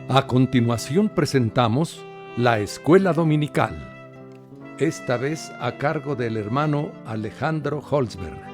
A continuación presentamos la Escuela Dominical, esta vez a cargo del hermano Alejandro Holzberg.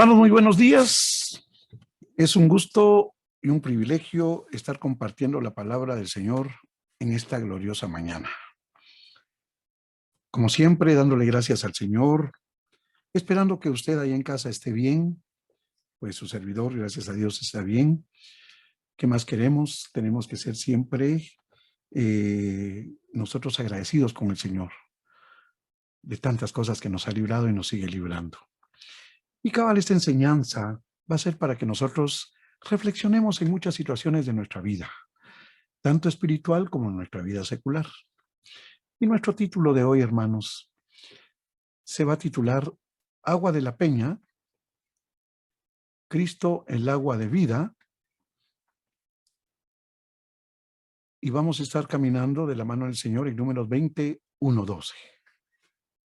Hermanos, muy buenos días. Es un gusto y un privilegio estar compartiendo la palabra del Señor en esta gloriosa mañana. Como siempre, dándole gracias al Señor, esperando que usted ahí en casa esté bien, pues su servidor, gracias a Dios, está bien. ¿Qué más queremos? Tenemos que ser siempre nosotros agradecidos con el Señor de tantas cosas que nos ha librado y nos sigue librando. Y cabal, esta enseñanza va a ser para que nosotros reflexionemos en muchas situaciones de nuestra vida, tanto espiritual como en nuestra vida secular. Y nuestro título de hoy, hermanos, se va a titular Agua de la Peña, Cristo el agua de vida, y vamos a estar caminando de la mano del Señor en Números 20:1-12.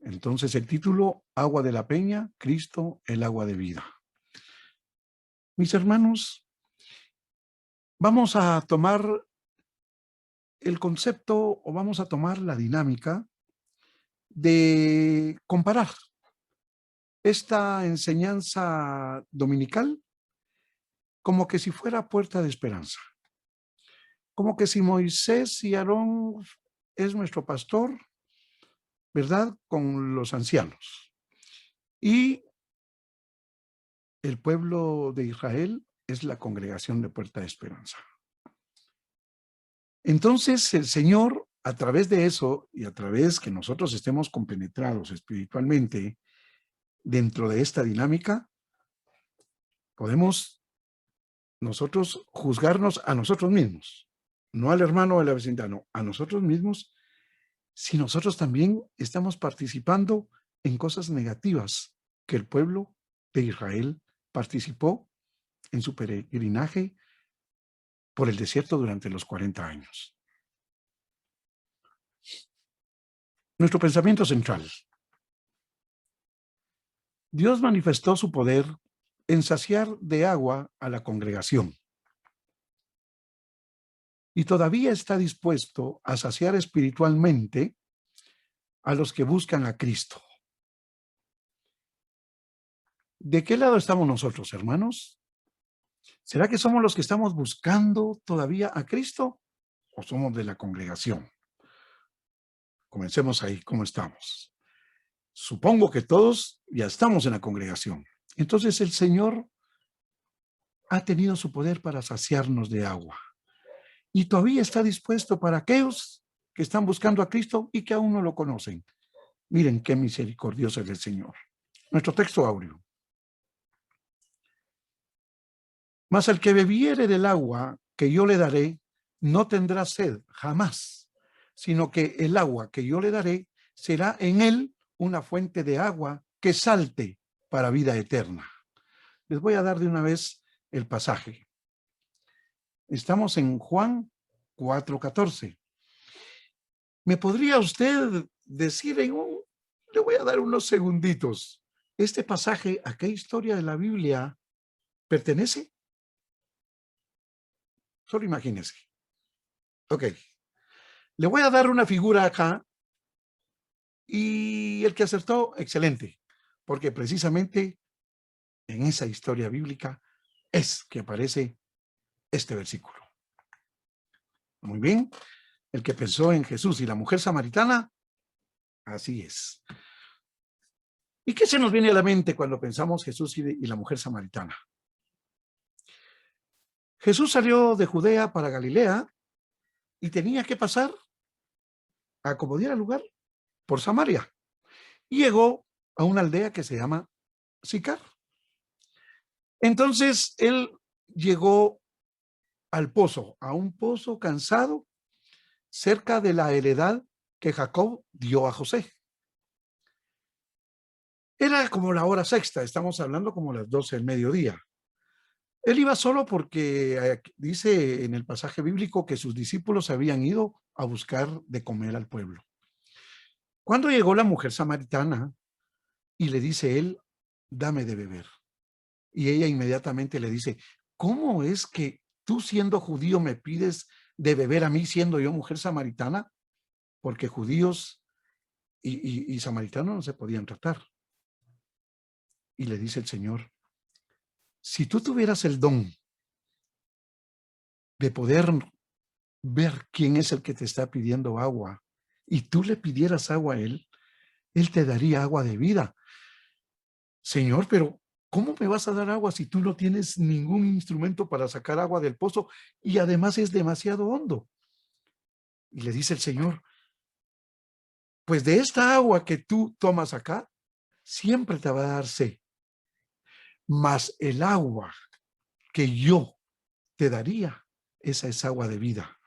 Entonces el título, Agua de la Peña, Cristo el agua de vida. Mis hermanos, vamos a tomar el concepto o vamos a tomar la dinámica de comparar esta enseñanza dominical como que si fuera puerta de esperanza. Como que si Moisés y Aarón es nuestro pastor, ¿verdad? Con los ancianos. Y el pueblo de Israel es la congregación de Puerta de Esperanza. Entonces el Señor, a través de eso y a través que nosotros estemos compenetrados espiritualmente dentro de esta dinámica, podemos nosotros juzgarnos a nosotros mismos, no al hermano de la vecindad, no, a nosotros mismos, si nosotros también estamos participando en cosas negativas que el pueblo de Israel participó en su peregrinaje por el desierto durante los 40 años. Nuestro pensamiento central. Dios manifestó su poder en saciar de agua a la congregación. Y todavía está dispuesto a saciar espiritualmente a los que buscan a Cristo. ¿De qué lado estamos nosotros, hermanos? ¿Será que somos los que estamos buscando todavía a Cristo o somos de la congregación? Comencemos ahí, ¿cómo estamos? Supongo que todos ya estamos en la congregación. Entonces el Señor ha tenido su poder para saciarnos de agua. Y todavía está dispuesto para aquellos que están buscando a Cristo y que aún no lo conocen. Miren qué misericordioso es el Señor. Nuestro texto áureo. Mas el que bebiere del agua que yo le daré, no tendrá sed jamás, sino que el agua que yo le daré será en él una fuente de agua que salte para vida eterna. Les voy a dar de una vez el pasaje. Estamos en Juan 4:14. ¿Me podría usted decir le voy a dar unos segunditos, este pasaje, a qué historia de la Biblia pertenece? Solo imagínese. Ok. Le voy a dar una figura acá y el que acertó, excelente, porque precisamente en esa historia bíblica es que aparece este versículo. Muy bien. El que pensó en Jesús y la mujer samaritana, así es. ¿Y qué se nos viene a la mente cuando pensamos Jesús y la mujer samaritana? Jesús salió de Judea para Galilea y tenía que pasar, a como diera lugar, por Samaria. Y llegó a una aldea que se llama Sicar. Entonces él llegó al pozo, a un pozo cansado, cerca de la heredad que Jacob dio a José. Era como la hora sexta, estamos hablando como las 12 del mediodía. Él iba solo porque dice en el pasaje bíblico que sus discípulos habían ido a buscar de comer al pueblo. Cuando llegó la mujer samaritana y le dice él, dame de beber. Y ella inmediatamente le dice, ¿cómo es que tú siendo judío me pides de beber a mí siendo yo mujer samaritana? Porque judíos y samaritanos no se podían tratar. Y le dice el Señor, si tú tuvieras el don de poder ver quién es el que te está pidiendo agua y tú le pidieras agua a él te daría agua de vida. Señor, pero ¿cómo me vas a dar agua si tú no tienes ningún instrumento para sacar agua del pozo y además es demasiado hondo? Y le dice el Señor, pues de esta agua que tú tomas acá, siempre te va a dar sed. Mas el agua que yo te daría, esa es agua de vida.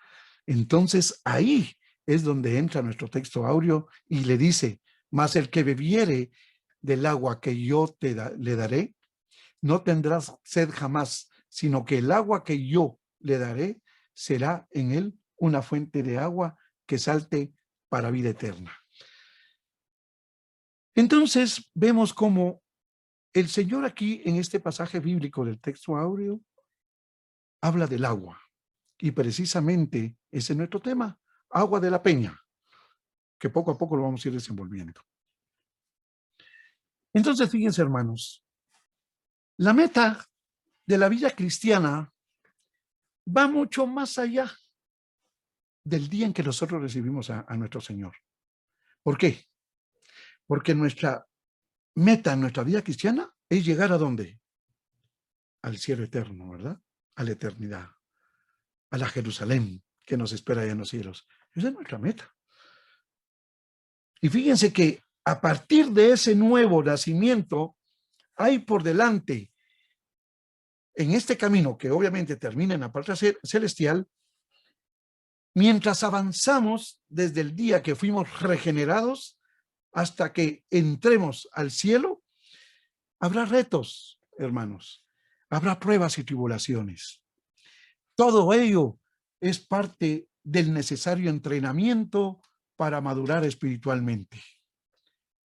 Entonces ahí es donde entra nuestro texto áureo y le dice, mas el que bebiere del agua que yo le daré, no tendrás sed jamás, sino que el agua que yo le daré será en él una fuente de agua que salte para vida eterna. Entonces vemos cómo el Señor aquí en este pasaje bíblico del texto áureo habla del agua. Y precisamente ese es nuestro tema, agua de la peña, que poco a poco lo vamos a ir desenvolviendo. Entonces, fíjense, hermanos, la meta de la vida cristiana va mucho más allá del día en que nosotros recibimos a nuestro Señor. ¿Por qué? Porque nuestra meta en nuestra vida cristiana es llegar ¿a dónde? Al cielo eterno, ¿verdad? A la eternidad, a la Jerusalén que nos espera allá en los cielos. Esa es nuestra meta. Y fíjense que a partir de ese nuevo nacimiento hay por delante, en este camino que obviamente termina en la patria celestial, mientras avanzamos desde el día que fuimos regenerados hasta que entremos al cielo, habrá retos, hermanos, habrá pruebas y tribulaciones. Todo ello es parte del necesario entrenamiento para madurar espiritualmente.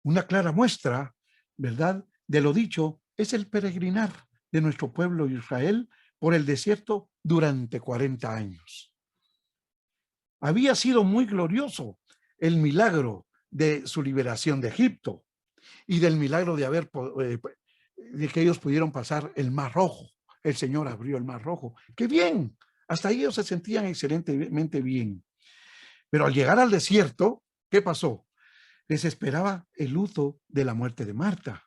Una clara muestra, ¿verdad?, de lo dicho es el peregrinar de nuestro pueblo Israel por el desierto durante 40 años. Había sido muy glorioso el milagro de su liberación de Egipto y del milagro de que ellos pudieron pasar el Mar Rojo. El Señor abrió el Mar Rojo. ¡Qué bien! Hasta ahí ellos se sentían excelentemente bien. Pero al llegar al desierto, ¿qué pasó? Les esperaba el luto de la muerte de Marta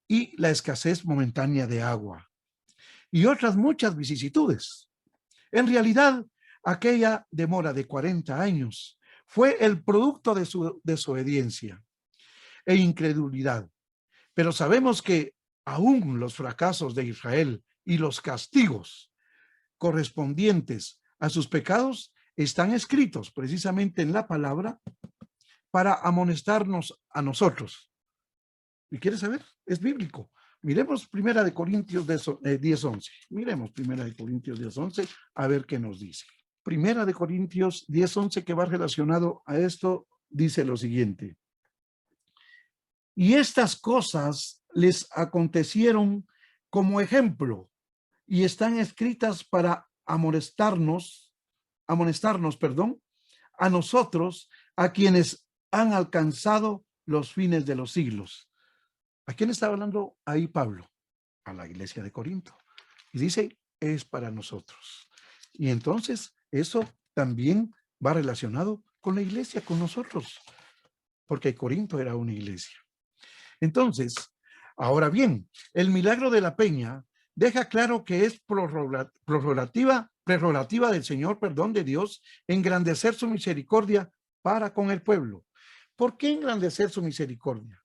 y la escasez momentánea de agua y otras muchas vicisitudes. En realidad, aquella demora de 40 años fue el producto de su desobediencia e incredulidad. Pero sabemos que aún los fracasos de Israel y los castigos correspondientes a sus pecados están escritos precisamente en la palabra para amonestarnos a nosotros. ¿Y quieres saber? Es bíblico. Miremos Primera de Corintios 10:11. Miremos Primera de Corintios 10:11 a ver qué nos dice. Primera de Corintios 10:11, que va relacionado a esto, dice lo siguiente. Y estas cosas les acontecieron como ejemplo y están escritas para amonestarnos, a nosotros, a quienes han alcanzado los fines de los siglos. ¿A quién está hablando ahí Pablo? A la iglesia de Corinto. Y dice, es para nosotros. Y entonces eso también va relacionado con la iglesia, con nosotros, porque Corinto era una iglesia. Entonces, ahora bien, el milagro de la peña deja claro que es prerrogativa del Señor, de Dios, engrandecer su misericordia para con el pueblo. ¿Por qué engrandecer su misericordia?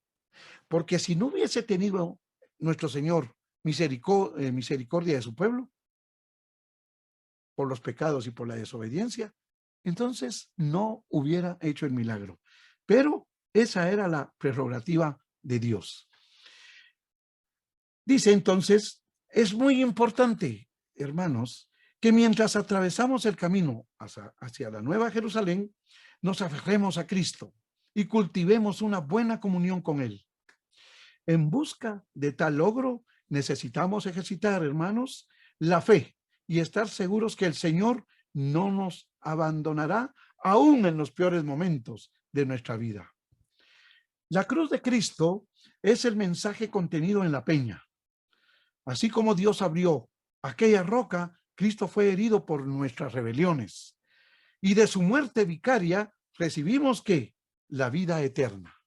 Porque si no hubiese tenido nuestro Señor misericordia de su pueblo, por los pecados y por la desobediencia, entonces no hubiera hecho el milagro. Pero esa era la prerrogativa de Dios. Dice entonces, es muy importante, hermanos, que mientras atravesamos el camino hacia la Nueva Jerusalén, nos aferremos a Cristo y cultivemos una buena comunión con Él. En busca de tal logro, necesitamos ejercitar, hermanos, la fe y estar seguros que el Señor no nos abandonará aún en los peores momentos de nuestra vida. La cruz de Cristo es el mensaje contenido en la peña. Así como Dios abrió aquella roca, Cristo fue herido por nuestras rebeliones. Y de su muerte vicaria recibimos ¿qué? La vida eterna.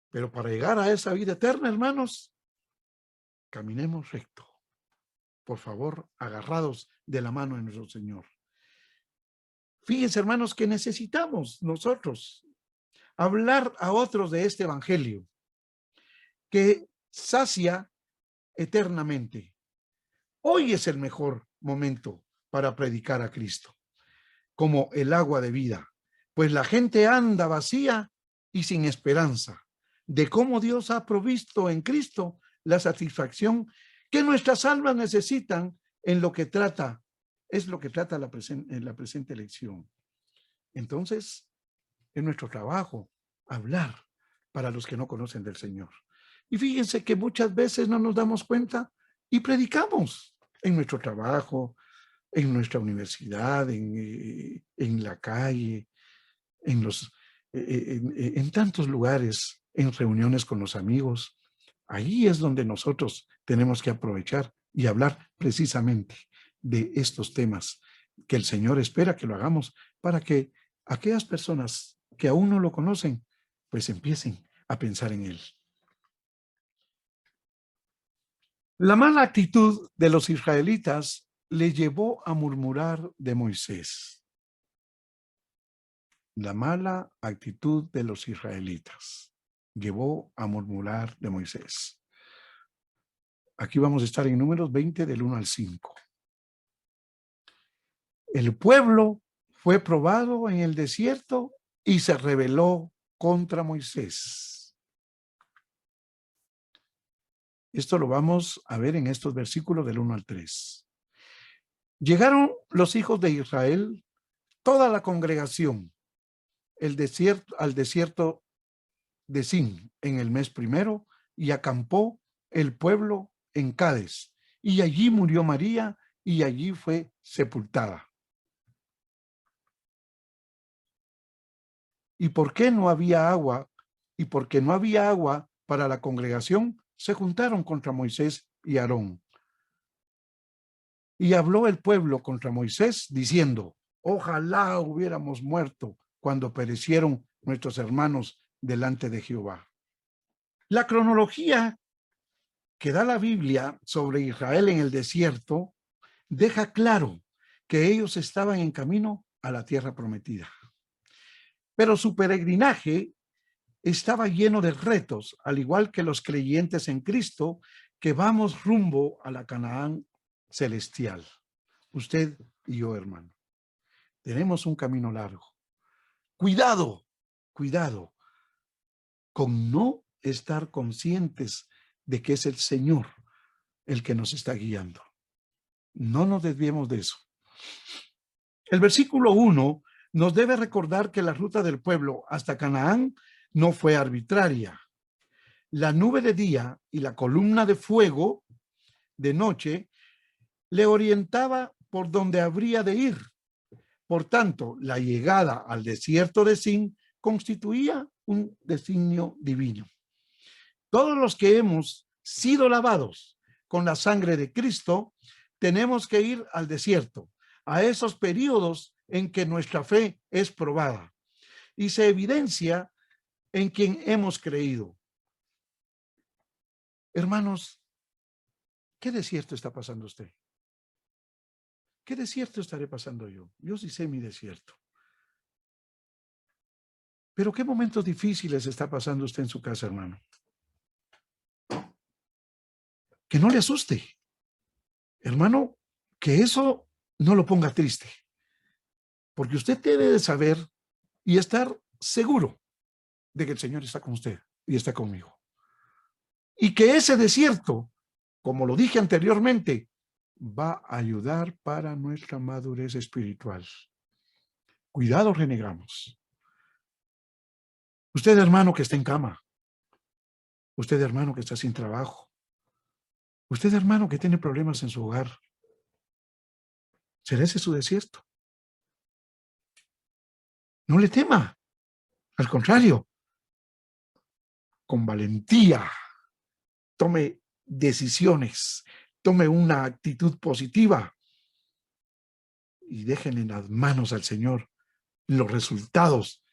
Pero para llegar a esa vida eterna, hermanos, caminemos recto. Por favor, agarrados de la mano de nuestro Señor. Fíjense, hermanos, que necesitamos nosotros hablar a otros de este evangelio que sacia eternamente. Hoy es el mejor momento para predicar a Cristo como el agua de vida, pues la gente anda vacía y sin esperanza de cómo Dios ha provisto en Cristo la satisfacción que nuestras almas necesitan en lo que trata, es lo que trata en la presente lección. Entonces, es nuestro trabajo hablar para los que no conocen del Señor. Y fíjense que muchas veces no nos damos cuenta y predicamos en nuestro trabajo, en nuestra universidad, en la calle, en tantos lugares, en reuniones con los amigos. Ahí es donde nosotros tenemos que aprovechar y hablar precisamente de estos temas que el Señor espera que lo hagamos para que aquellas personas que aún no lo conocen, pues empiecen a pensar en Él. La mala actitud de los israelitas le llevó a murmurar de Moisés. La mala actitud de los israelitas llevó a murmurar de Moisés. Aquí vamos a estar en Números 20 del 1 al 5. El pueblo fue probado en el desierto y se rebeló contra Moisés. Esto lo vamos a ver en estos versículos del 1 al 3. Llegaron los hijos de Israel, toda la congregación, al desierto de Sin en el mes primero, y acampó el pueblo en Cades, y allí murió María, y allí fue sepultada. ¿Y por qué no había agua? Y porque no había agua para la congregación, se juntaron contra Moisés y Aarón. Y habló el pueblo contra Moisés, diciendo, ojalá hubiéramos muerto cuando perecieron nuestros hermanos delante de Jehová. La cronología que da la Biblia sobre Israel en el desierto deja claro que ellos estaban en camino a la tierra prometida. Pero su peregrinaje estaba lleno de retos, al igual que los creyentes en Cristo, que vamos rumbo a la Canaán celestial. Usted y yo, hermano, tenemos un camino largo. Cuidado, cuidado con no estar conscientes de que es el Señor el que nos está guiando. No nos desviemos de eso. El versículo 1 nos debe recordar que la ruta del pueblo hasta Canaán no fue arbitraria. La nube de día y la columna de fuego de noche le orientaba por donde habría de ir. Por tanto, la llegada al desierto de Sin constituía un designio divino. Todos los que hemos sido lavados con la sangre de Cristo, tenemos que ir al desierto, a esos periodos en que nuestra fe es probada y se evidencia en quien hemos creído. Hermanos, ¿qué desierto está pasando usted? ¿Qué desierto estaré pasando yo? Yo sí sé mi desierto. Pero ¿qué momentos difíciles está pasando usted en su casa, hermano? Que no le asuste. Hermano, que eso no lo ponga triste. Porque usted debe de saber y estar seguro de que el Señor está con usted y está conmigo. Y que ese desierto, como lo dije anteriormente, va a ayudar para nuestra madurez espiritual. Cuidado, renegamos. Usted, hermano, que está en cama. Usted, hermano, que está sin trabajo. Usted, hermano, que tiene problemas en su hogar. ¿Será ese su desierto? No le tema. Al contrario, con valentía, tome decisiones, tome una actitud positiva y dejen en las manos al Señor los resultados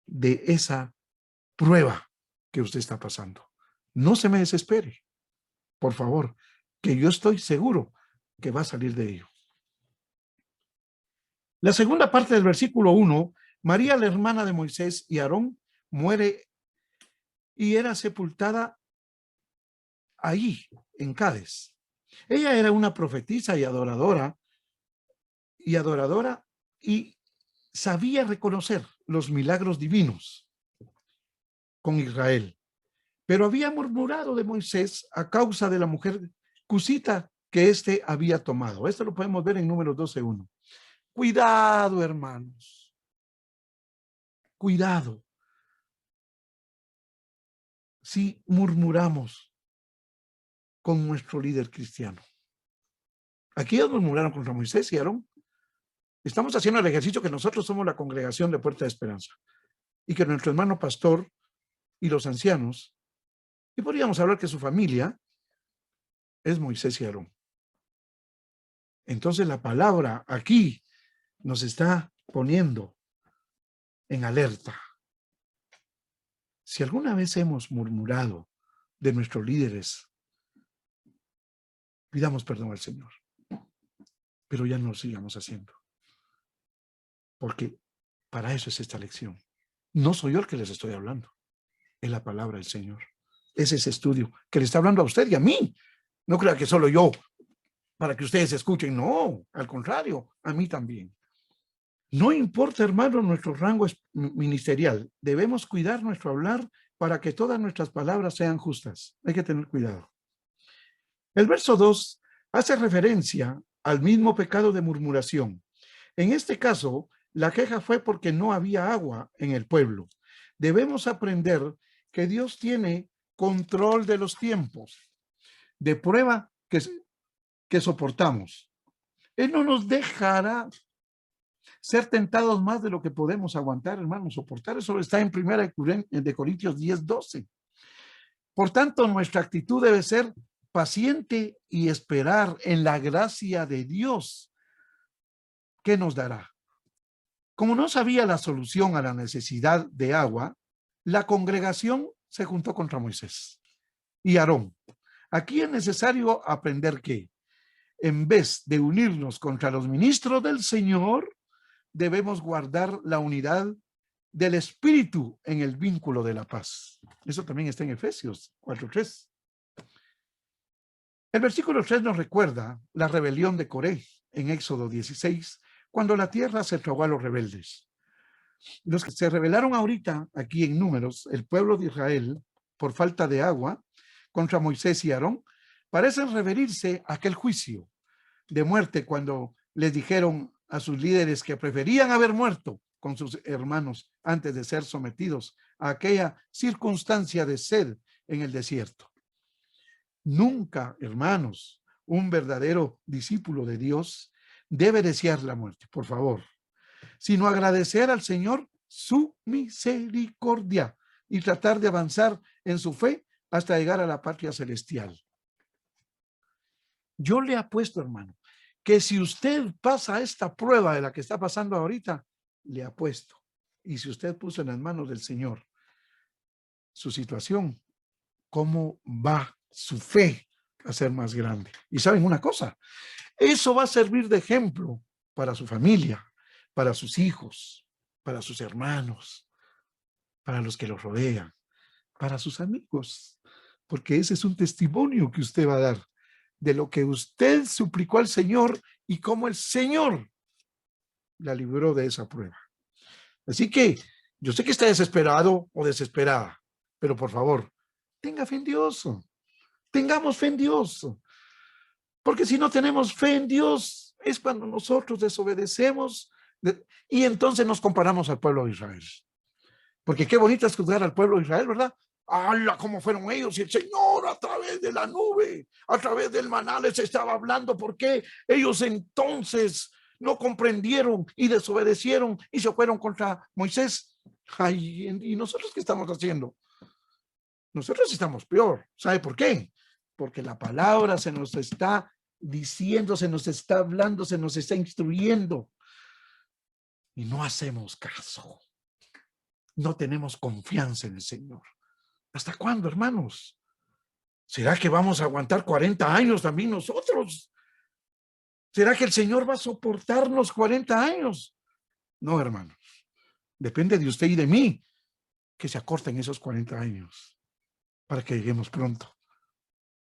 de esa prueba que usted está pasando. No se me desespere, por favor, que yo estoy seguro que va a salir de ello. La segunda parte del versículo 1, María, la hermana de Moisés y Aarón, muere y era sepultada ahí, en Cádiz. Ella era una profetisa y adoradora y sabía reconocer los milagros divinos con Israel, pero había murmurado de Moisés a causa de la mujer cusita que éste había tomado. Esto lo podemos ver en Números 12:1. Cuidado, hermanos. Cuidado. Si murmuramos con nuestro líder cristiano. Aquí ellos murmuraron contra Moisés y Aarón. Estamos haciendo el ejercicio que nosotros somos la congregación de Puerta de Esperanza y que nuestro hermano pastor y los ancianos, y podríamos hablar que su familia es Moisés y Aarón. Entonces la palabra aquí nos está poniendo en alerta. Si alguna vez hemos murmurado de nuestros líderes, pidamos perdón al Señor, pero ya no lo sigamos haciendo. Porque para eso es esta lección. No soy yo el que les estoy hablando, es la palabra del Señor. Es ese estudio que le está hablando a usted y a mí. No crea que solo yo, para que ustedes escuchen. No, al contrario, a mí también. No importa, hermano, nuestro rango ministerial. Debemos cuidar nuestro hablar para que todas nuestras palabras sean justas. Hay que tener cuidado. El verso 2 hace referencia al mismo pecado de murmuración. En este caso, la queja fue porque no había agua en el pueblo. Debemos aprender que Dios tiene control de los tiempos de prueba que soportamos. Él no nos dejará ser tentados más de lo que podemos aguantar, hermanos, soportar. Eso está en 1 Corintios 10:12. Por tanto, nuestra actitud debe ser paciente y esperar en la gracia de Dios que nos dará. Como no sabía la solución a la necesidad de agua, la congregación se juntó contra Moisés y Aarón. Aquí es necesario aprender que en vez de unirnos contra los ministros del Señor, debemos guardar la unidad del Espíritu en el vínculo de la paz. Eso también está en Efesios 4:3. El versículo 3 nos recuerda la rebelión de Coré en Éxodo 16, cuando la tierra se tragó a los rebeldes. Los que se rebelaron ahorita, aquí en Números, el pueblo de Israel, por falta de agua, contra Moisés y Aarón parecen referirse a aquel juicio de muerte cuando les dijeron a sus líderes que preferían haber muerto con sus hermanos antes de ser sometidos a aquella circunstancia de sed en el desierto. Nunca, hermanos, un verdadero discípulo de Dios debe desear la muerte, por favor, sino agradecer al Señor su misericordia y tratar de avanzar en su fe hasta llegar a la patria celestial. Yo le apuesto, hermano, que si usted pasa esta prueba de la que está pasando ahorita, le apuesto, y si usted puso en las manos del Señor su situación, ¿cómo va su fe a ser más grande? Y saben una cosa, eso va a servir de ejemplo para su familia, para sus hijos, para sus hermanos, para los que los rodean, para sus amigos, porque ese es un testimonio que usted va a dar de lo que usted suplicó al Señor y cómo el Señor la libró de esa prueba. Así que yo sé que está desesperado o desesperada, pero por favor, tenga fe en Dios, tengamos fe en Dios, porque si no tenemos fe en Dios es cuando nosotros desobedecemos y entonces nos comparamos al pueblo de Israel. Porque qué bonito es juzgar al pueblo de Israel, ¿verdad? ¡Hala! ¿Cómo fueron ellos? Y el Señor a través de la nube, a través del maná les estaba hablando. ¿Por qué ellos entonces no comprendieron y desobedecieron y se fueron contra Moisés? Ay, ¿y nosotros qué estamos haciendo? Nosotros estamos peor. ¿Sabe por qué? Porque la palabra se nos está diciendo, se nos está hablando, se nos está instruyendo y no hacemos caso. No tenemos confianza en el Señor. ¿Hasta cuándo, hermanos? ¿Será que vamos a aguantar 40 años también nosotros? ¿Será que el Señor va a soportarnos 40 años? No, hermanos. Depende de usted y de mí que se acorten esos 40 años para que lleguemos pronto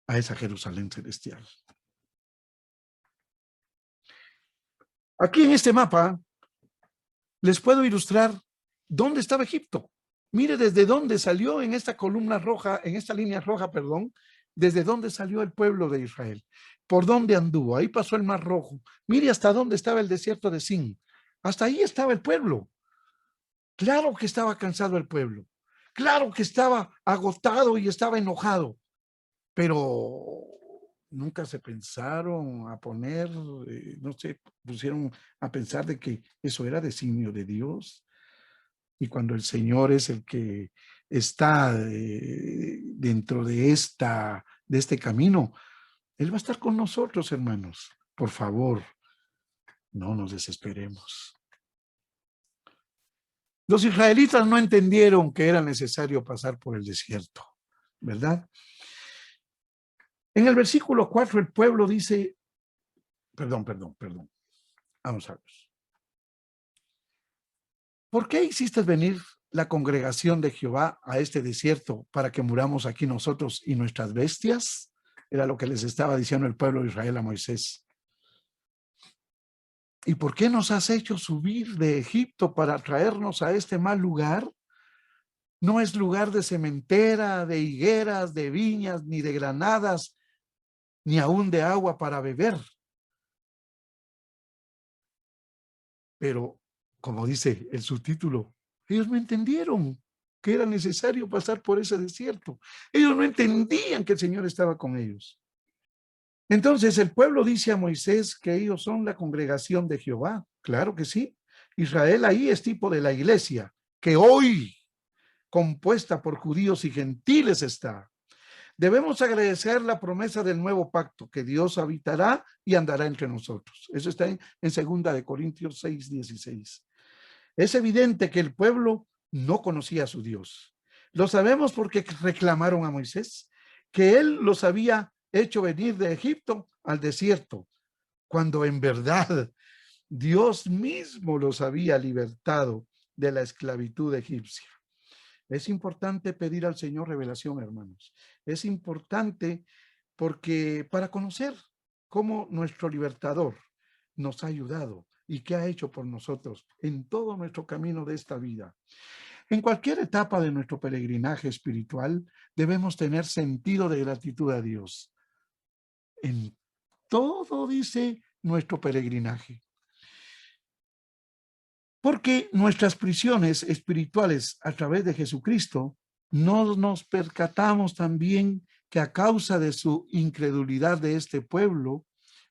a esa Jerusalén celestial. Aquí en este mapa les puedo ilustrar dónde estaba Egipto. Mire desde dónde salió en esta columna roja, en esta línea roja, perdón, desde dónde salió el pueblo de Israel, por dónde anduvo, ahí pasó el Mar Rojo. Mire hasta dónde estaba el desierto de Sin. Hasta ahí estaba el pueblo. Claro que estaba cansado el pueblo. Claro que estaba agotado y estaba enojado. Pero nunca se pensaron a poner, no sé, pusieron a pensar de que eso era designio de Dios. Y cuando el Señor es el que está dentro de este camino, Él va a estar con nosotros, hermanos. Por favor, no nos desesperemos. Los israelitas no entendieron que era necesario pasar por el desierto, ¿verdad? En el versículo 4 el pueblo dice, perdón. Vamos a ver. ¿Por qué hiciste venir la congregación de Jehová a este desierto para que muramos aquí nosotros y nuestras bestias? Era lo que les estaba diciendo el pueblo de Israel a Moisés. ¿Y por qué nos has hecho subir de Egipto para traernos a este mal lugar? No es lugar de cementera, de higueras, de viñas, ni de granadas, ni aún de agua para beber. Pero, como dice el subtítulo, ellos no entendieron que era necesario pasar por ese desierto. Ellos no entendían que el Señor estaba con ellos. Entonces el pueblo dice a Moisés que ellos son la congregación de Jehová. Claro que sí. Israel ahí es tipo de la iglesia, que hoy, compuesta por judíos y gentiles, está. Debemos agradecer la promesa del nuevo pacto, que Dios habitará y andará entre nosotros. Eso está en 2 Corintios 6:16. Es evidente que el pueblo no conocía a su Dios. Lo sabemos porque reclamaron a Moisés que él los había hecho venir de Egipto al desierto, cuando en verdad Dios mismo los había libertado de la esclavitud egipcia. Es importante pedir al Señor revelación, hermanos. Es importante porque para conocer cómo nuestro libertador nos ha ayudado y qué ha hecho por nosotros en todo nuestro camino de esta vida. En cualquier etapa de nuestro peregrinaje espiritual, debemos tener sentido de gratitud a Dios. En todo, dice, nuestro peregrinaje. Porque nuestras prisiones espirituales a través de Jesucristo, no nos percatamos también que a causa de su incredulidad de este pueblo,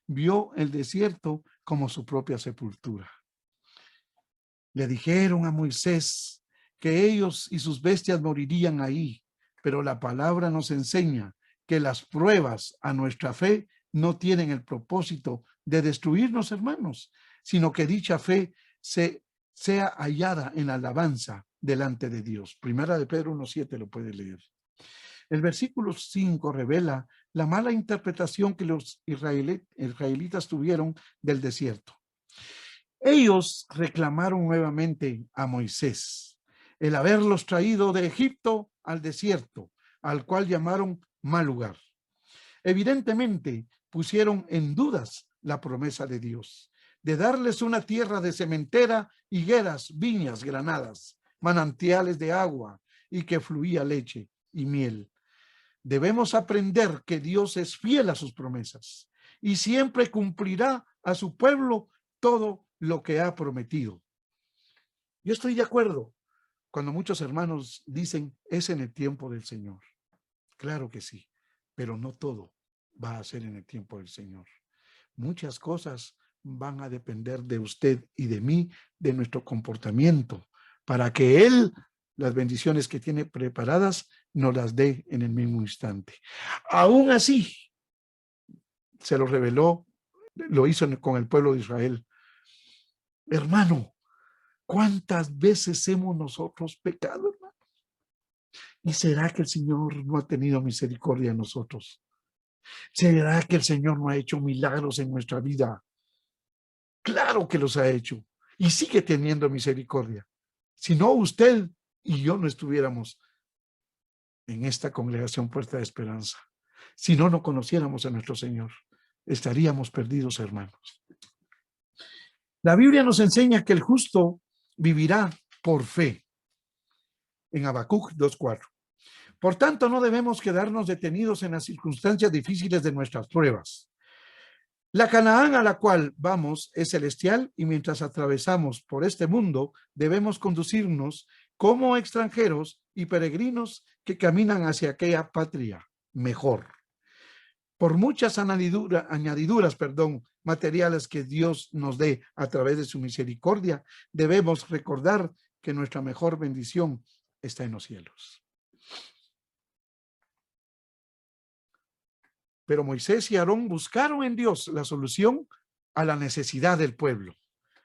vio el desierto como su propia sepultura. Le dijeron a Moisés que ellos y sus bestias morirían ahí, pero la palabra nos enseña que las pruebas a nuestra fe no tienen el propósito de destruirnos, hermanos, sino que dicha fe sea hallada en alabanza delante de Dios. Primera de Pedro 1:7 lo puede leer. El versículo 5 revela la mala interpretación que los israelitas tuvieron del desierto. Ellos reclamaron nuevamente a Moisés el haberlos traído de Egipto al desierto, al cual llamaron mal lugar. Evidentemente pusieron en dudas la promesa de Dios, de darles una tierra de sementera, higueras, viñas, granadas, manantiales de agua y que fluía leche y miel. Debemos aprender que Dios es fiel a sus promesas y siempre cumplirá a su pueblo todo lo que ha prometido. Yo estoy de acuerdo cuando muchos hermanos dicen, es en el tiempo del Señor. Claro que sí, pero no todo va a ser en el tiempo del Señor. Muchas cosas van a depender de usted y de mí, de nuestro comportamiento, para que Él, las bendiciones que tiene preparadas, nos las dé en el mismo instante. Aún así, se lo reveló, lo hizo con el pueblo de Israel. Hermano, ¿cuántas veces hemos nosotros pecado, hermano? ¿Y será que el Señor no ha tenido misericordia de nosotros? ¿Será que el Señor no ha hecho milagros en nuestra vida? Claro que los ha hecho y sigue teniendo misericordia. Si no, usted y yo no estuviéramos en esta congregación Puerta de Esperanza. Si no conociéramos a nuestro Señor, estaríamos perdidos, hermanos. La Biblia nos enseña que el justo vivirá por fe. En Habacuc 2:4. Por tanto, no debemos quedarnos detenidos en las circunstancias difíciles de nuestras pruebas. La Canaán a la cual vamos es celestial y mientras atravesamos por este mundo debemos conducirnos como extranjeros y peregrinos que caminan hacia aquella patria mejor. Por muchas añadiduras, materiales que Dios nos dé a través de su misericordia, debemos recordar que nuestra mejor bendición está en los cielos. Pero Moisés y Aarón buscaron en Dios la solución a la necesidad del pueblo.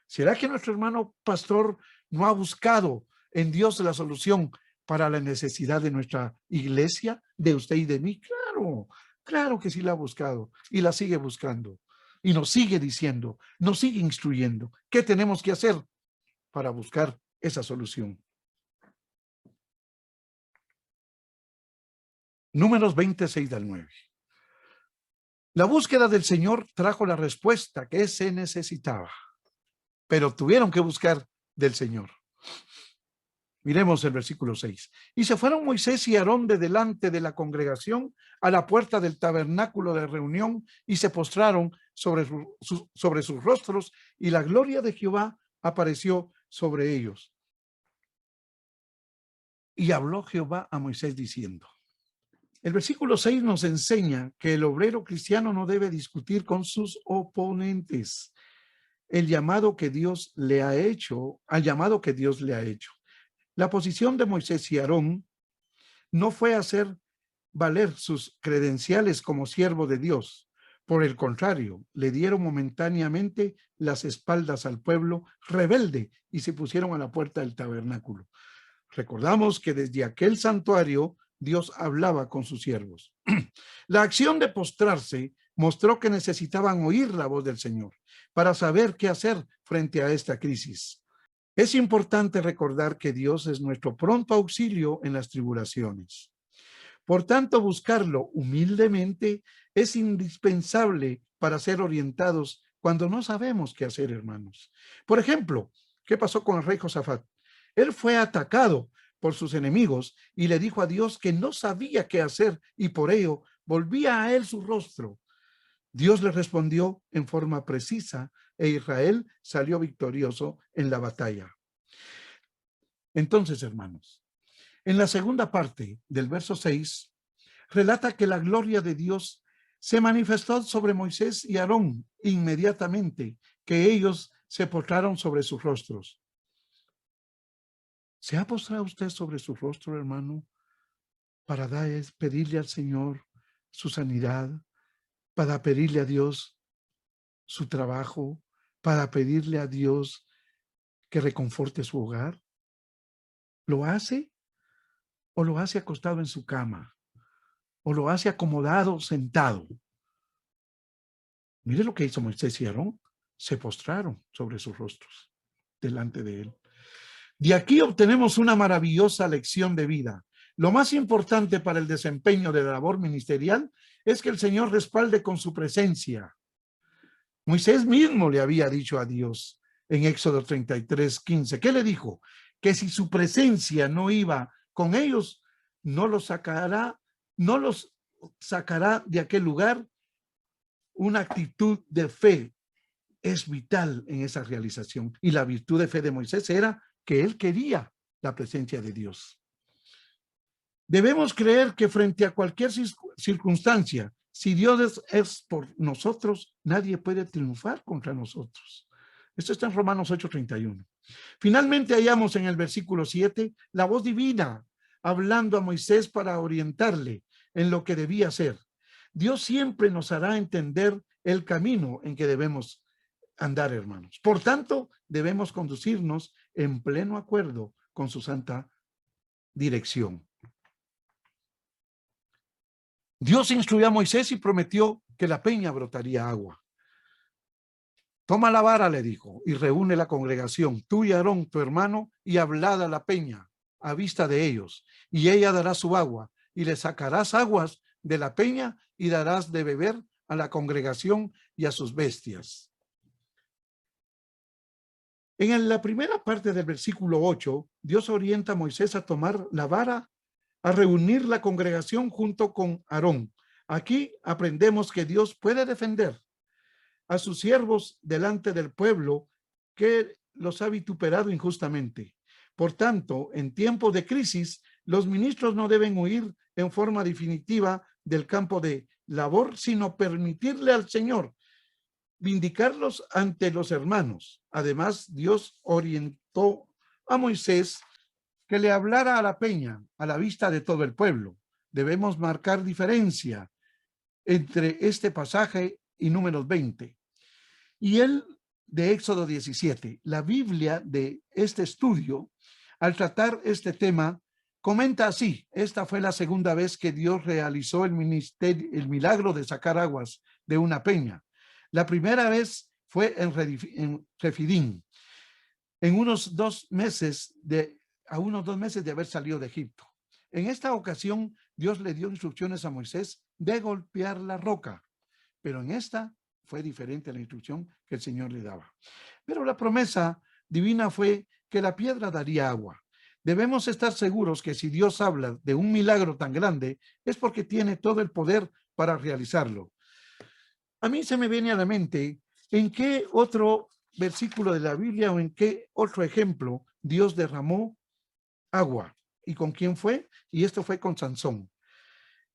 ¿Será que nuestro hermano pastor no ha buscado en Dios la solución para la necesidad de nuestra iglesia, de usted y de mí? Claro, claro que sí la ha buscado y la sigue buscando. Y nos sigue diciendo, nos sigue instruyendo qué tenemos que hacer para buscar esa solución. Números 26-9. La búsqueda del Señor trajo la respuesta que se necesitaba, pero tuvieron que buscar del Señor. Miremos el versículo 6. Y se fueron Moisés y Aarón de delante de la congregación a la puerta del tabernáculo de reunión y se postraron sobre sus rostros y la gloria de Jehová apareció sobre ellos. Y habló Jehová a Moisés diciendo. El versículo 6 nos enseña que el obrero cristiano no debe discutir con sus oponentes al llamado que Dios le ha hecho. La posición de Moisés y Aarón no fue hacer valer sus credenciales como siervo de Dios. Por el contrario, le dieron momentáneamente las espaldas al pueblo rebelde y se pusieron a la puerta del tabernáculo. Recordamos que desde aquel santuario Dios hablaba con sus siervos. La acción de postrarse mostró que necesitaban oír la voz del Señor para saber qué hacer frente a esta crisis. Es importante recordar que Dios es nuestro pronto auxilio en las tribulaciones. Por tanto, buscarlo humildemente es indispensable para ser orientados cuando no sabemos qué hacer, hermanos. Por ejemplo, ¿qué pasó con el rey Josafat? Él fue atacado por sus enemigos y le dijo a Dios que no sabía qué hacer y por ello volvía a él su rostro. Dios le respondió en forma precisa e Israel salió victorioso en la batalla. Entonces, hermanos, en la segunda parte del verso 6, relata que la gloria de Dios se manifestó sobre Moisés y Aarón inmediatamente que ellos se postraron sobre sus rostros. ¿Se ha postrado usted sobre su rostro, hermano, para pedirle al Señor su sanidad, para pedirle a Dios su trabajo, para pedirle a Dios que reconforte su hogar? ¿Lo hace o lo hace acostado en su cama? ¿O lo hace acomodado, sentado? Mire lo que hizo Moisés y Aarón. Se postraron sobre sus rostros delante de él. De aquí obtenemos una maravillosa lección de vida. Lo más importante para el desempeño de la labor ministerial es que el Señor respalde con su presencia. Moisés mismo le había dicho a Dios en Éxodo 33:15. ¿Qué le dijo? Que si su presencia no iba con ellos, no los sacará de aquel lugar. Una actitud de fe es vital en esa realización. Y la virtud de fe de Moisés era que él quería la presencia de Dios. Debemos creer que frente a cualquier circunstancia, si Dios es por nosotros, nadie puede triunfar contra nosotros. Esto está en Romanos 8:31. Finalmente hallamos en el versículo 7 la voz divina hablando a Moisés para orientarle en lo que debía hacer. Dios siempre nos hará entender el camino en que debemos andar, hermanos. Por tanto, debemos conducirnos en pleno acuerdo con su santa dirección. Dios instruyó a Moisés y prometió que la peña brotaría agua. Toma la vara, le dijo, y reúne la congregación, tú y Aarón, tu hermano, y hablad a la peña a vista de ellos, y ella dará su agua, y le sacarás aguas de la peña y darás de beber a la congregación y a sus bestias. En la primera parte del versículo 8, Dios orienta a Moisés a tomar la vara, a reunir la congregación junto con Aarón. Aquí aprendemos que Dios puede defender a sus siervos delante del pueblo que los ha vituperado injustamente. Por tanto, en tiempos de crisis, los ministros no deben huir en forma definitiva del campo de labor, sino permitirle al Señor vindicarlos ante los hermanos. Además, Dios orientó a Moisés que le hablara a la peña a la vista de todo el pueblo. Debemos marcar diferencia entre este pasaje y Números 20. Y el de Éxodo 17. La Biblia de este estudio, al tratar este tema, comenta así: esta fue la segunda vez que Dios realizó el milagro de sacar aguas de una peña. La primera vez fue en Refidim, a unos 2 meses de haber salido de Egipto. En esta ocasión, Dios le dio instrucciones a Moisés de golpear la roca, pero en esta fue diferente a la instrucción que el Señor le daba. Pero la promesa divina fue que la piedra daría agua. Debemos estar seguros que si Dios habla de un milagro tan grande, es porque tiene todo el poder para realizarlo. A mí se me viene a la mente en qué otro versículo de la Biblia o en qué otro ejemplo Dios derramó agua. ¿Y con quién fue? Y esto fue con Sansón.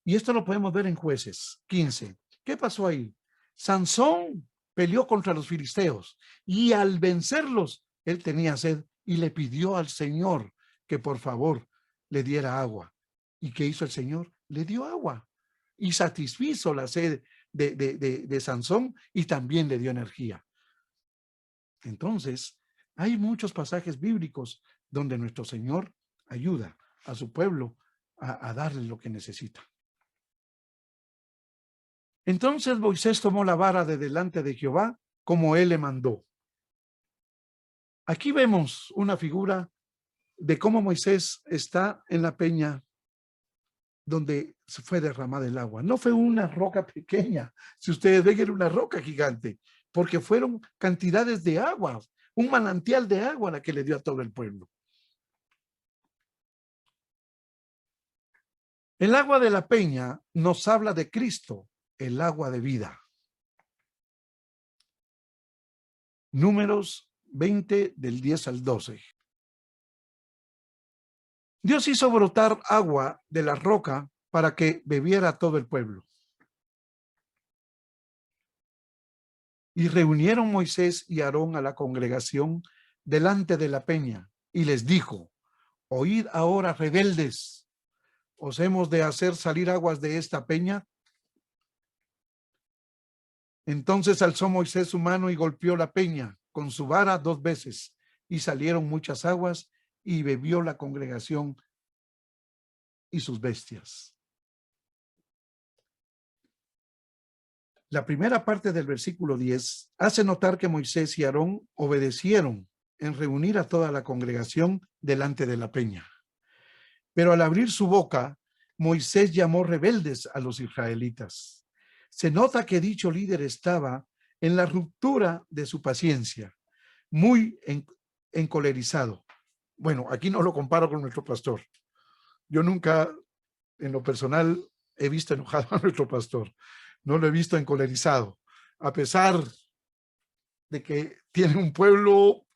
Y esto lo podemos ver en Jueces 15. ¿Qué pasó ahí? Sansón peleó contra los filisteos y al vencerlos, él tenía sed y le pidió al Señor que por favor le diera agua. ¿Y qué hizo el Señor? Le dio agua y satisfizo la sed de Sansón y también le dio energía. Entonces, hay muchos pasajes bíblicos donde nuestro Señor ayuda a su pueblo a darle lo que necesita. Entonces Moisés tomó la vara de delante de Jehová como él le mandó. Aquí vemos una figura de cómo Moisés está en la peña donde se fue derramada el agua. No fue una roca pequeña, si ustedes ven, era una roca gigante, porque fueron cantidades de agua, un manantial de agua la que le dio a todo el pueblo. El agua de la peña nos habla de Cristo, el agua de vida. Números 20 del 10 al 12. Dios hizo brotar agua de la roca para que bebiera todo el pueblo. Y reunieron Moisés y Aarón a la congregación delante de la peña y les dijo: oíd ahora, rebeldes, ¿os hemos de hacer salir aguas de esta peña? Entonces alzó Moisés su mano y golpeó la peña con su vara 2 veces, y salieron muchas aguas, y bebió la congregación y sus bestias. La primera parte del versículo 10 hace notar que Moisés y Aarón obedecieron en reunir a toda la congregación delante de la peña. Pero al abrir su boca, Moisés llamó rebeldes a los israelitas. Se nota que dicho líder estaba en la ruptura de su paciencia, muy encolerizado. Bueno, aquí no lo comparo con nuestro pastor. Yo nunca, en lo personal, he visto enojado a nuestro pastor. No lo he visto encolerizado, a pesar de que tiene un pueblo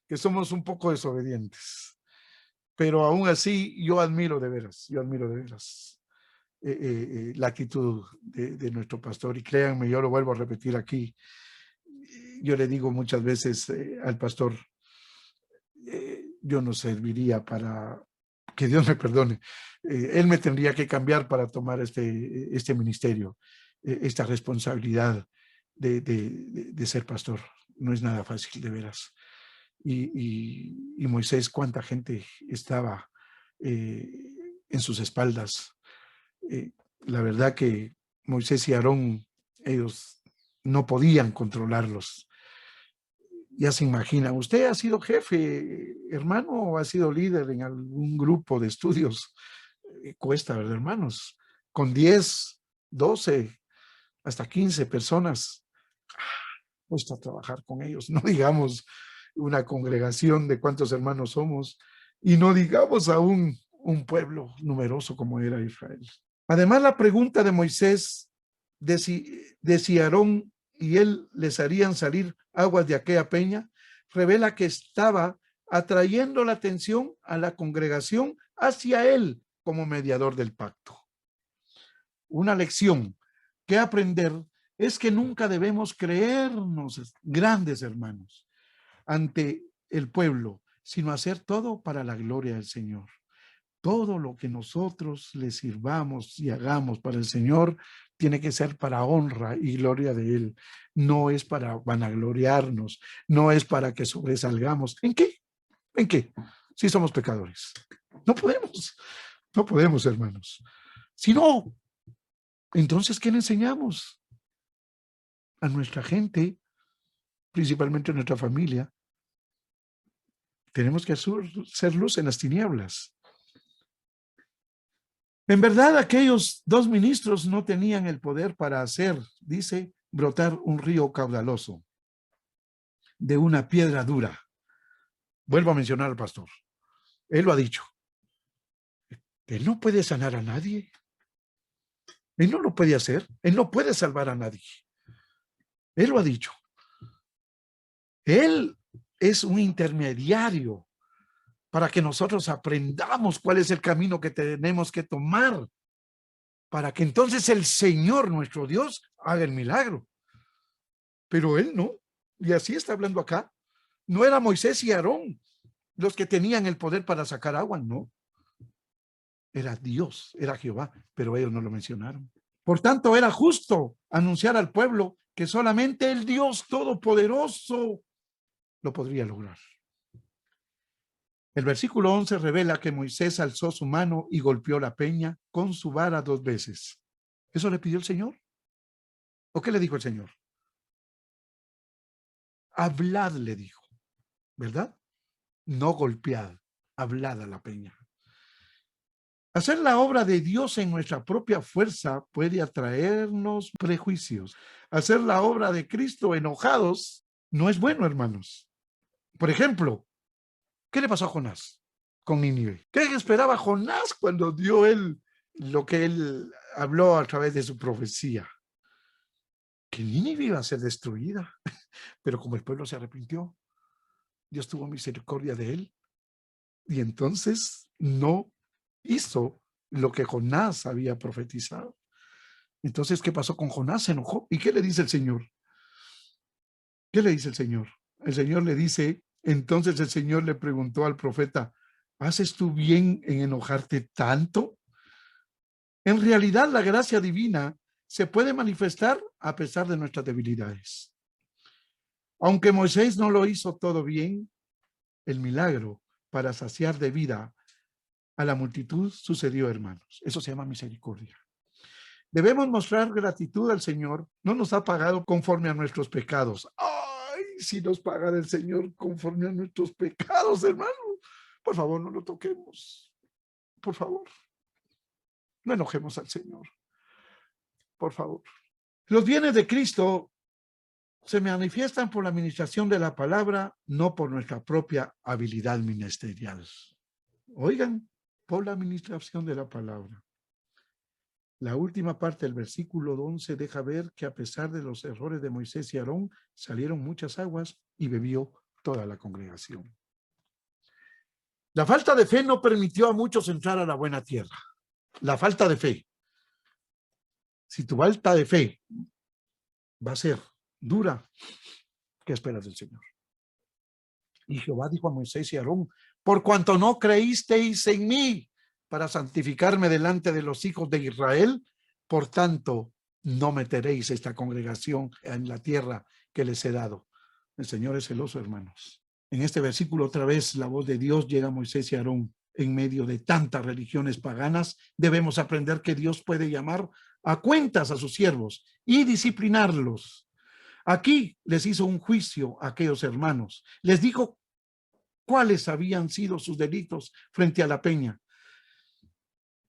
que somos un poco desobedientes. Pero aún así, yo admiro de veras la actitud de nuestro pastor. Y créanme, yo lo vuelvo a repetir aquí. Yo le digo muchas veces al pastor, yo no serviría para, que Dios me perdone, él me tendría que cambiar para tomar este ministerio, esta responsabilidad de ser pastor. No es nada fácil, de veras. Y Moisés, cuánta gente estaba en sus espaldas. La verdad que Moisés y Aarón, ellos no podían controlarlos. Ya se imagina, ¿usted ha sido jefe, hermano, o ha sido líder en algún grupo de estudios? Cuesta, ¿verdad, hermanos? Con 10, 12, hasta 15 personas, cuesta trabajar con ellos. No digamos una congregación de cuántos hermanos somos, y no digamos aún un pueblo numeroso como era Israel. Además, la pregunta de Moisés de si Aarón y él les harían salir aguas de aquella peña revela que estaba atrayendo la atención a la congregación hacia él como mediador del pacto. Una lección que aprender es que nunca debemos creernos grandes, hermanos, ante el pueblo, sino hacer todo para la gloria del Señor. Todo lo que nosotros le sirvamos y hagamos para el Señor tiene que ser para honra y gloria de Él. No es para vanagloriarnos, no es para que sobresalgamos. ¿En qué? ¿En qué? Si somos pecadores. No podemos, hermanos. Si no, entonces, ¿qué le enseñamos a nuestra gente, principalmente a nuestra familia? Tenemos que ser luz en las tinieblas. En verdad, aquellos 2 ministros no tenían el poder para hacer, dice, brotar un río caudaloso de una piedra dura. Vuelvo a mencionar al pastor. Él lo ha dicho. Él no puede sanar a nadie. Él no lo puede hacer. Él no puede salvar a nadie. Él lo ha dicho. Él es un intermediario para que nosotros aprendamos cuál es el camino que tenemos que tomar, para que entonces el Señor, nuestro Dios, haga el milagro. Pero Él no. Y así está hablando acá. No era Moisés y Aarón los que tenían el poder para sacar agua, no. Era Dios, era Jehová, pero ellos no lo mencionaron. Por tanto, era justo anunciar al pueblo que solamente el Dios Todopoderoso lo podría lograr. El versículo 11 revela que Moisés alzó su mano y golpeó la peña con su vara 2 veces. ¿Eso le pidió el Señor? ¿O qué le dijo el Señor? Hablad, le dijo, ¿verdad? No golpead, hablad a la peña. Hacer la obra de Dios en nuestra propia fuerza puede atraernos prejuicios. Hacer la obra de Cristo enojados no es bueno, hermanos. Por ejemplo, ¿qué le pasó a Jonás con Nínive? ¿Qué esperaba Jonás cuando dio él lo que él habló a través de su profecía, que Nínive iba a ser destruida, pero como el pueblo se arrepintió, Dios tuvo misericordia de él y entonces no hizo lo que Jonás había profetizado. Entonces, ¿qué pasó con Jonás? Se enojó. ¿Y qué le dice el Señor? ¿Qué le dice el Señor? El Señor le dice, entonces el Señor le preguntó al profeta, ¿haces tú bien en enojarte tanto? En realidad, la gracia divina se puede manifestar a pesar de nuestras debilidades. Aunque Moisés no lo hizo todo bien, el milagro para saciar de vida a la multitud sucedió, hermanos. Eso se llama misericordia. Debemos mostrar gratitud al Señor. No nos ha pagado conforme a nuestros pecados. ¡Ay! Si nos paga el Señor conforme a nuestros pecados, hermano. Por favor, no lo toquemos. Por favor. No enojemos al Señor. Por favor. Los bienes de Cristo se manifiestan por la administración de la palabra, no por nuestra propia habilidad ministerial. Oigan, por la administración de la palabra. La última parte del versículo 11 deja ver que a pesar de los errores de Moisés y Aarón, salieron muchas aguas y bebió toda la congregación. La falta de fe no permitió a muchos entrar a la buena tierra. La falta de fe. Si tu falta de fe va a ser dura, ¿qué esperas del Señor? Y Jehová dijo a Moisés y Aarón, por cuanto no creísteis en mí para santificarme delante de los hijos de Israel, por tanto, no meteréis esta congregación en la tierra que les he dado. El Señor es celoso, hermanos. En este versículo otra vez la voz de Dios llega a Moisés y Aarón. En medio de tantas religiones paganas, debemos aprender que Dios puede llamar a cuentas a sus siervos y disciplinarlos. Aquí les hizo un juicio a aquellos hermanos. Les dijo cuáles habían sido sus delitos frente a la peña.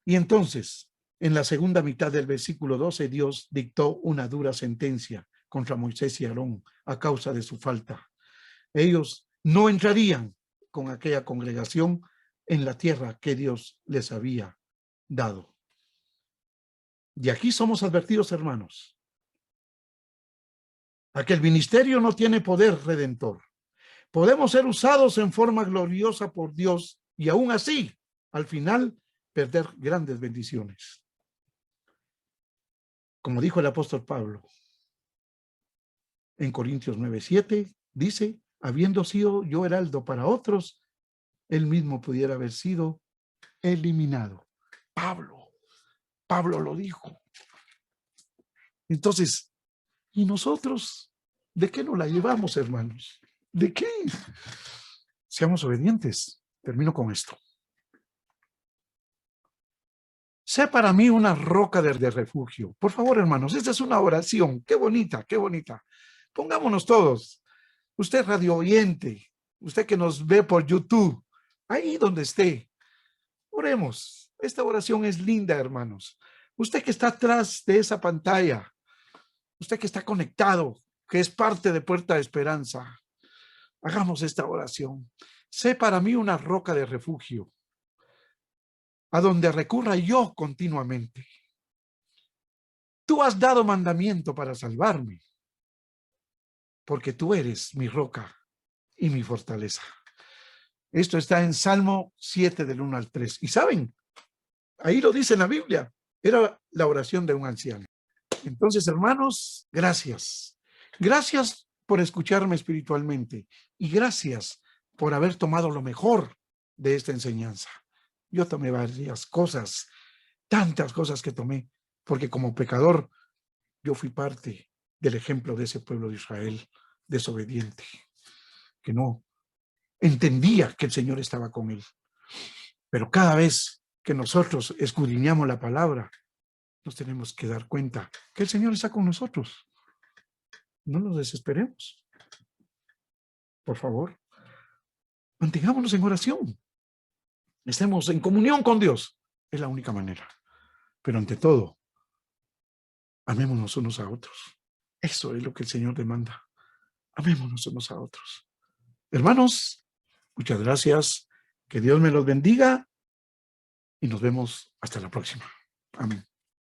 Y entonces, en la segunda mitad del versículo 12, Dios dictó una dura sentencia contra Moisés y Aarón a causa de su falta. Ellos no entrarían con aquella congregación en la tierra que Dios les había dado. Y aquí somos advertidos, hermanos, a que el ministerio no tiene poder redentor. Podemos ser usados en forma gloriosa por Dios y aún así, al final, perder grandes bendiciones. Como dijo el apóstol Pablo en Corintios 9:7, dice, habiendo sido yo heraldo para otros, él mismo pudiera haber sido eliminado. Pablo lo dijo. Entonces, ¿y nosotros de qué nos la llevamos, hermanos? ¿De qué? Seamos obedientes. Termino con esto. Sé para mí una roca de refugio. Por favor, hermanos, esta es una oración. Qué bonita, qué bonita. Pongámonos todos. Usted radio oyente, usted que nos ve por YouTube, ahí donde esté, oremos. Esta oración es linda, hermanos. Usted que está atrás de esa pantalla, usted que está conectado, que es parte de Puerta de Esperanza, hagamos esta oración. Sé para mí una roca de refugio, a donde recurra yo continuamente. Tú has dado mandamiento para salvarme, porque tú eres mi roca y mi fortaleza. Esto está en Salmo 7 del 1 al 3. Y saben, ahí lo dice en la Biblia, era la oración de un anciano. Entonces, hermanos, gracias. Gracias por escucharme espiritualmente y gracias por haber tomado lo mejor de esta enseñanza. Yo tomé varias cosas, tantas cosas que tomé, porque como pecador yo fui parte del ejemplo de ese pueblo de Israel desobediente, que no entendía que el Señor estaba con él. Pero cada vez que nosotros escudriñamos la palabra, nos tenemos que dar cuenta que el Señor está con nosotros. No nos desesperemos. Por favor, mantengámonos en oración. Estemos en comunión con Dios. Es la única manera. Pero ante todo, amémonos unos a otros. Eso es lo que el Señor demanda. Amémonos unos a otros. Hermanos, muchas gracias. Que Dios me los bendiga y nos vemos hasta la próxima. Amén.